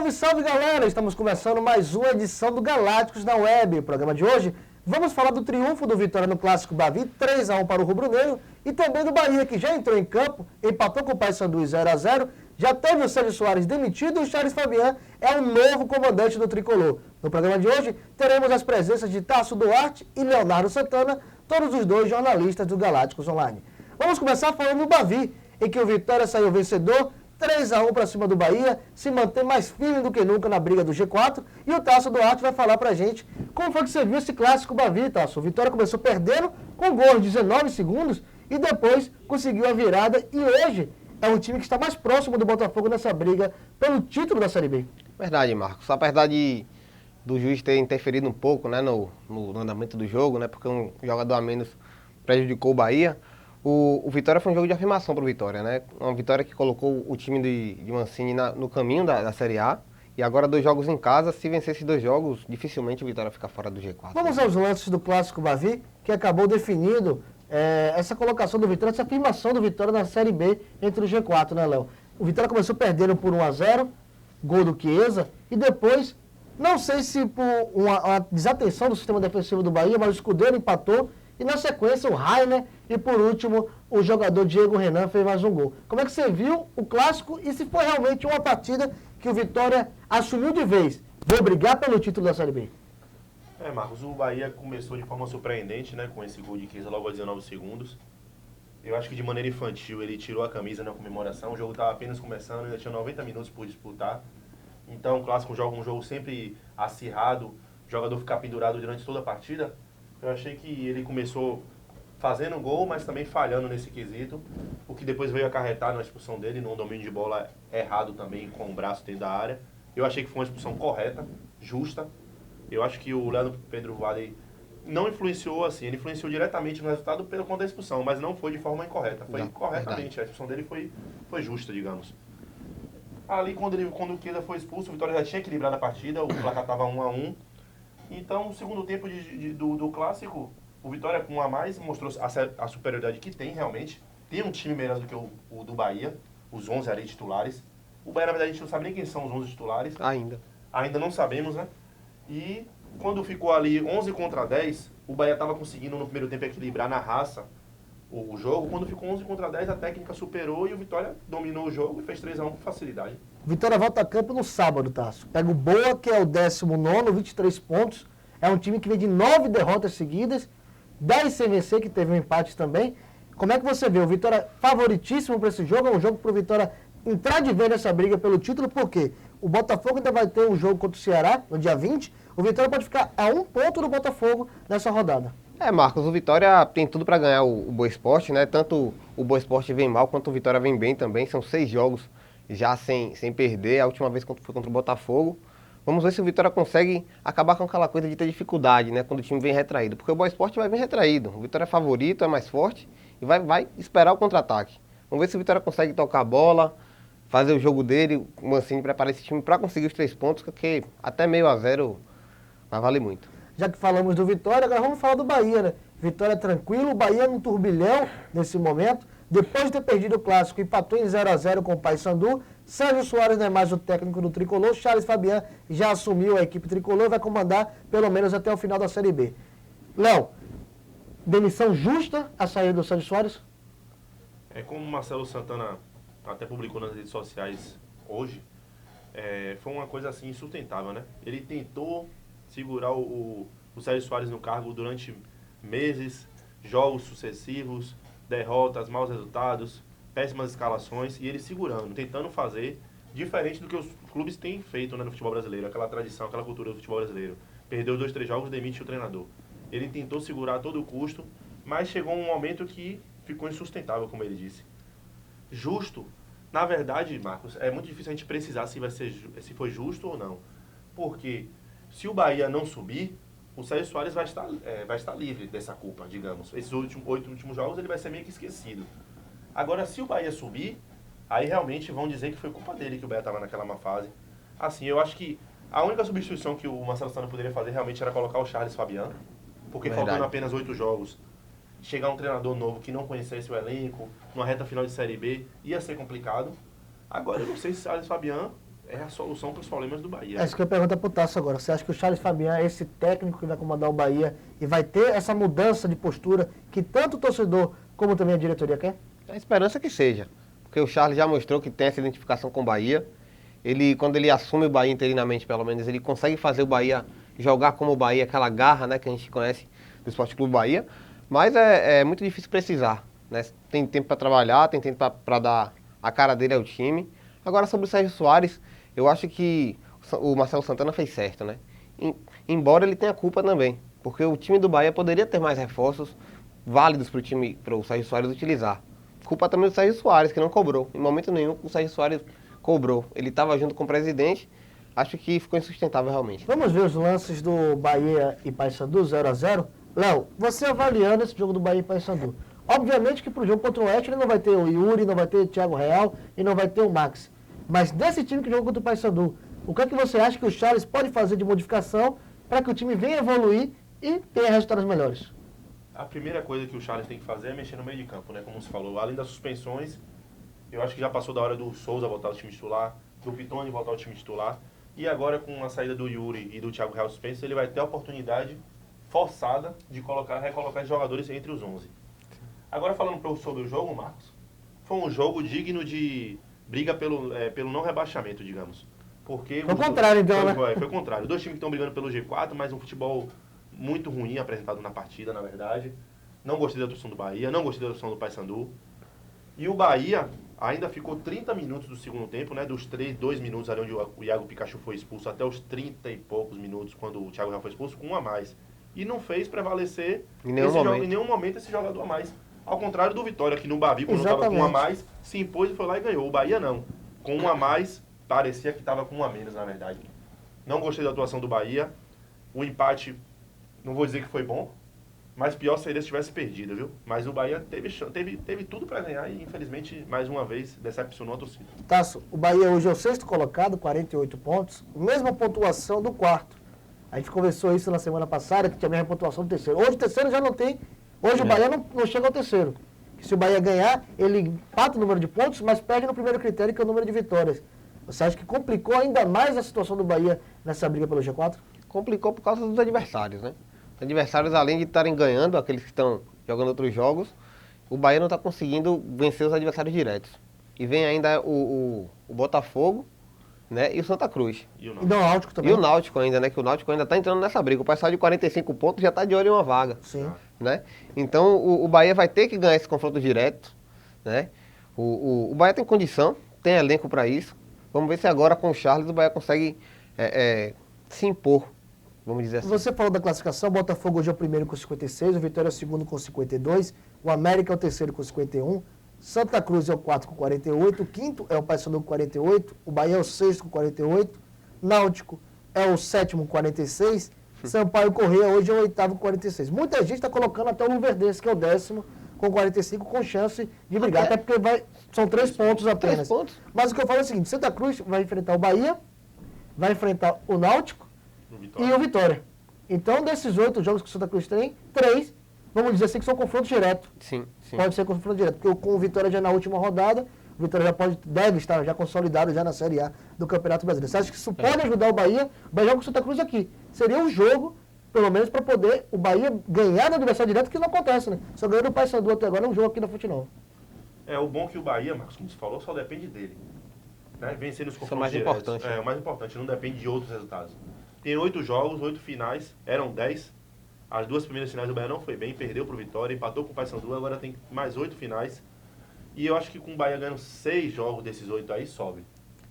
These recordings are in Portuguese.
Salve, salve galera! Estamos começando mais uma edição do Galácticos na Web. O programa de hoje, vamos falar do triunfo do Vitória no Clássico Bavi, 3-1 para o Rubro Negro, e também do Bahia, que já entrou em campo, empatou com o Paysandu 0-0, já teve o Sérgio Soares demitido e o Charles Fabian é o novo comandante do Tricolor. No programa de hoje, teremos as presenças de Tasso Duarte e Leonardo Santana, todos os dois jornalistas do Galácticos Online. Vamos começar falando do Bavi, em que o Vitória saiu vencedor, 3-1 para cima do Bahia, se mantém mais firme do que nunca na briga do G4. E o Tasso Duarte vai falar pra gente como foi que você viu esse clássico Bavi, Tasso. O Vitória começou perdendo com gol de 19 segundos e depois conseguiu a virada. E hoje é um time que está mais próximo do Botafogo nessa briga pelo título da Série B. Verdade, Marcos. Apesar do juiz ter interferido um pouco, né, no andamento do jogo, né, porque um jogador a menos prejudicou o Bahia, o Vitória foi um jogo de afirmação para o Vitória, né? Uma vitória que colocou o time de Mancini no caminho da Série A. E agora 2 jogos em casa, se vencer esses 2 jogos, dificilmente o Vitória fica fora do G4. Vamos aos lances do Clássico Bavi, que acabou definindo essa colocação do Vitória, essa afirmação do Vitória na Série B entre o G4, né, Léo? O Vitória começou perdendo por 1-0, gol do Chiesa, e depois, não sei se por uma desatenção do sistema defensivo do Bahia, mas o Scudeiro empatou, e na sequência o Rainer, e por último o jogador Diego Renan fez mais um gol. Como é que você viu o Clássico e se foi realmente uma partida que o Vitória assumiu de vez? Vou brigar pelo título da Série B. Marcos, o Bahia começou de forma surpreendente, né, com esse gol de Chiesa logo aos 19 segundos. Eu acho que de maneira infantil ele tirou a camisa na comemoração, o jogo estava apenas começando, ainda tinha 90 minutos por disputar. Então o Clássico joga um jogo sempre acirrado, o jogador ficar pendurado durante toda a partida. Eu achei que ele começou fazendo gol, mas também falhando nesse quesito, o que depois veio acarretar na expulsão dele, num domínio de bola errado também, com o braço dentro da área. Eu achei que foi uma expulsão correta, justa. Eu acho que o Leandro Pedro Vale não influenciou assim, ele influenciou diretamente no resultado pelo conta da expulsão, mas não foi de forma incorreta, foi corretamente, verdade. A expulsão dele foi justa, digamos. Ali, quando o Chiesa foi expulso, o Vitória já tinha equilibrado a partida, o placar estava 1-1. Então, no segundo tempo do Clássico, o Vitória com 1 a mais mostrou a superioridade que tem realmente. Tem um time melhor do que o do Bahia, os 11 ali titulares. O Bahia, na verdade, a gente não sabe nem quem são os 11 titulares. Ainda não sabemos, né? E quando ficou ali 11 contra 10, o Bahia estava conseguindo no primeiro tempo equilibrar na raça o jogo. Quando ficou 11 contra 10, a técnica superou e o Vitória dominou o jogo e fez 3-1 com facilidade. Vitória volta a campo no sábado, Tasso. Pega o Boa, que é o 19º, 23 pontos. É um time que vem de 9 derrotas seguidas, 10 sem vencer, que teve um empate também. Como é que você vê? O Vitória favoritíssimo para esse jogo, é um jogo para o Vitória entrar de vez nessa briga pelo título, porque o Botafogo ainda vai ter um jogo contra o Ceará, no dia 20. O Vitória pode ficar a 1 ponto do Botafogo nessa rodada. Marcos, o Vitória tem tudo para ganhar o Boa Esporte, né? Tanto o Boa Esporte vem mal, quanto o Vitória vem bem também. São 6 jogos já sem perder, a última vez foi contra o Botafogo. Vamos ver se o Vitória consegue acabar com aquela coisa de ter dificuldade, né? Quando o time vem retraído. Porque o Boa Esporte vai vir retraído. O Vitória é favorito, é mais forte e vai esperar o contra-ataque. Vamos ver se o Vitória consegue tocar a bola, fazer o jogo dele, o Mancini preparar esse time para conseguir os 3 pontos, porque até meio a 0 vai valer muito. Já que falamos do Vitória, agora vamos falar do Bahia, né? Vitória tranquilo, o Bahia num turbilhão nesse momento. Depois de ter perdido o Clássico, empatou em 0-0 com o Paysandu. Sérgio Soares não é mais o técnico do Tricolor. Charles Fabian já assumiu a equipe Tricolor e vai comandar pelo menos até o final da Série B. Léo, demissão justa a saída do Sérgio Soares? Como o Marcelo Santana até publicou nas redes sociais hoje, foi uma coisa assim insustentável, né? Ele tentou segurar o Sérgio Soares no cargo durante meses, jogos sucessivos, derrotas, maus resultados, péssimas escalações, e ele segurando, tentando fazer diferente do que os clubes têm feito, né, no futebol brasileiro, aquela tradição, aquela cultura do futebol brasileiro. Perdeu 2, 3 jogos, demite o treinador. Ele tentou segurar a todo custo, mas chegou um momento que ficou insustentável, como ele disse. Justo, na verdade, Marcos, é muito difícil a gente precisar se foi justo ou não. Porque se o Bahia não subir, o Sérgio Soares vai estar livre dessa culpa, digamos. Esses 8 últimos jogos ele vai ser meio que esquecido. Agora, se o Bahia subir, aí realmente vão dizer que foi culpa dele que o Bahia estava naquela má fase. Assim, eu acho que a única substituição que o Marcelo Santana poderia fazer realmente era colocar o Charles Fabian, porque faltando apenas 8 jogos, chegar um treinador novo que não conhecesse o elenco, numa reta final de Série B, ia ser complicado. Agora, eu não sei se o Charles Fabian é a solução para os problemas do Bahia. É isso que eu pergunto pro Tasso agora. Você acha que o Charles Fabian é esse técnico que vai comandar o Bahia e vai ter essa mudança de postura que tanto o torcedor como também a diretoria quer? A esperança é que seja, porque o Charles já mostrou que tem essa identificação com o Bahia. Quando ele assume o Bahia interinamente, pelo menos, ele consegue fazer o Bahia jogar como o Bahia, aquela garra, né, que a gente conhece do Esporte Clube Bahia. Mas é muito difícil precisar, né? Tem tempo para trabalhar, tem tempo para dar a cara dele ao time. Agora, sobre o Sérgio Soares, eu acho que o Marcelo Santana fez certo, né? Embora ele tenha culpa também, porque o time do Bahia poderia ter mais reforços válidos para o Sérgio Soares utilizar. Culpa também do Sérgio Soares, que não cobrou. Em momento nenhum o Sérgio Soares cobrou. Ele estava junto com o presidente, acho que ficou insustentável realmente. Vamos ver os lances do Bahia e Paysandu 0x0? Léo, você avaliando esse jogo do Bahia e Paysandu. Obviamente que pro jogo contra o Oeste ele não vai ter o Yuri, não vai ter o Thiago Real e não vai ter o Max. Mas desse time que jogou contra o Paysandu, o que é que você acha que o Charles pode fazer de modificação para que o time venha evoluir e tenha resultados melhores? A primeira coisa que o Charles tem que fazer é mexer no meio de campo, né? Como se falou. Além das suspensões, eu acho que já passou da hora do Souza voltar ao time titular, do Pitoni voltar ao time titular. E agora, com a saída do Yuri e do Thiago Real suspenso, ele vai ter a oportunidade forçada de recolocar jogadores entre os 11. Agora, falando sobre o jogo, Marcos, foi um jogo digno de briga pelo não rebaixamento, digamos. Porque foi o contrário, então, né? Foi o contrário. Dois times que estão brigando pelo G4, mas um futebol muito ruim apresentado na partida, na verdade. Não gostei da atuação do Bahia, não gostei da atuação do Paysandu. E o Bahia ainda ficou 30 minutos do segundo tempo, né? Dos 2 minutos ali onde o Iago Pikachu foi expulso, até os 30 e poucos minutos quando o Thiago Real foi expulso, com um a mais. E não fez prevalecer em nenhum momento esse jogador a mais. Ao contrário do Vitória, que no Bavi, quando estava com um a mais, se impôs e foi lá e ganhou. O Bahia não. Com um a mais, parecia que estava com um a menos, na verdade. Não gostei da atuação do Bahia. O empate, não vou dizer que foi bom, mas pior seria se tivesse perdido, viu? Mas o Bahia teve tudo para ganhar e, infelizmente, mais uma vez, decepcionou a torcida. Tasso, o Bahia hoje é o 6º colocado, 48 pontos, mesma pontuação do 4º. A gente conversou isso na semana passada, que tinha a mesma pontuação do 3º. Hoje o 3º já não tem. Hoje o Bahia não chega ao 3º. Se o Bahia ganhar, ele empata o número de pontos, mas perde no primeiro critério, que é o número de vitórias. Você acha que complicou ainda mais a situação do Bahia nessa briga pelo G4? Complicou por causa dos adversários, né? Os adversários, além de estarem ganhando, aqueles que estão jogando outros jogos, o Bahia não está conseguindo vencer os adversários diretos. E vem ainda o Botafogo, né? E o Santa Cruz. E o Náutico também. E o Náutico ainda, né? Que o Náutico ainda está entrando nessa briga. O Paysandu de 45 pontos já está de olho em uma vaga. Sim. Né? Então o Bahia vai ter que ganhar esse confronto direto, né? O Bahia tem condição, tem elenco para isso. Vamos ver se agora com o Charles o Bahia consegue se impor, vamos dizer assim. Você falou da classificação, o Botafogo hoje é o primeiro com 56, o Vitória é o segundo com 52, o América é o terceiro com 51, Santa Cruz é o 4 com 48, o quinto é o Paysandu com 48, o Bahia é o sexto com 48, Náutico é o sétimo com 46, Sampaio Corrêa hoje é o oitavo com 46. Muita gente está colocando até o Luverdense, que é o 10º, com 45, com chance de brigar. Até porque são 3 pontos apenas. 3 pontos. Mas o que eu falo é o seguinte, Santa Cruz vai enfrentar o Bahia, vai enfrentar o Náutico e o Vitória. Então, desses 8 jogos que o Santa Cruz tem, 3, vamos dizer assim, que são confrontos diretos. Sim. Pode ser confronto direto, porque com o Vitória já na última rodada, o Vitória deve estar já consolidado já na Série A do Campeonato Brasileiro. Você acha que isso pode ajudar o Bahia? O Bahia joga com o Santa Cruz aqui. Seria um jogo, pelo menos, para poder o Bahia ganhar do adversário direto, que não acontece, né? Só ganhou do Paysandu até agora, é um jogo aqui na Fonte Nova. O bom que o Bahia, Marcos, como você falou, só depende dele. Né? Vencer os confrontos mais diretos. importante. O mais importante, não depende de outros resultados. Tem 8 jogos, 8 finais, eram 10. As 2 primeiras finais do Bahia não foi bem, perdeu pro Vitória, empatou com o Paysandu, agora tem mais 8 finais. E eu acho que com o Bahia ganhando 6 jogos desses 8 aí, sobe.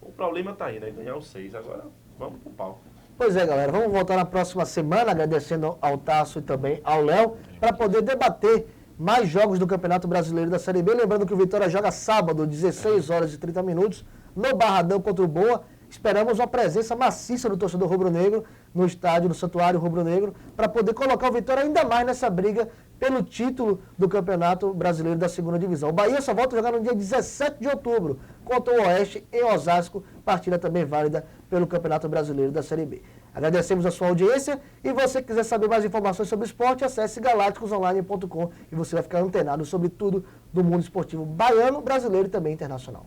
O problema tá aí, né? Ganhar os 6. Agora, vamos pro pau. Pois é, galera. Vamos voltar na próxima semana, agradecendo ao Tasso e também ao Léo, para poder debater mais jogos do Campeonato Brasileiro da Série B. Lembrando que o Vitória joga sábado, 16 horas e 30 minutos, no Barradão contra o Boa. Esperamos uma presença maciça do torcedor rubro-negro no estádio do Santuário Rubro-Negro para poder colocar o Vitória ainda mais nessa briga pelo título do Campeonato Brasileiro da Segunda Divisão. O Bahia só volta a jogar no dia 17 de outubro contra o Oeste em Osasco, partida também válida pelo Campeonato Brasileiro da Série B. Agradecemos a sua audiência e você quiser saber mais informações sobre esporte, acesse galácticosonline.com e você vai ficar antenado sobre tudo do mundo esportivo baiano, brasileiro e também internacional.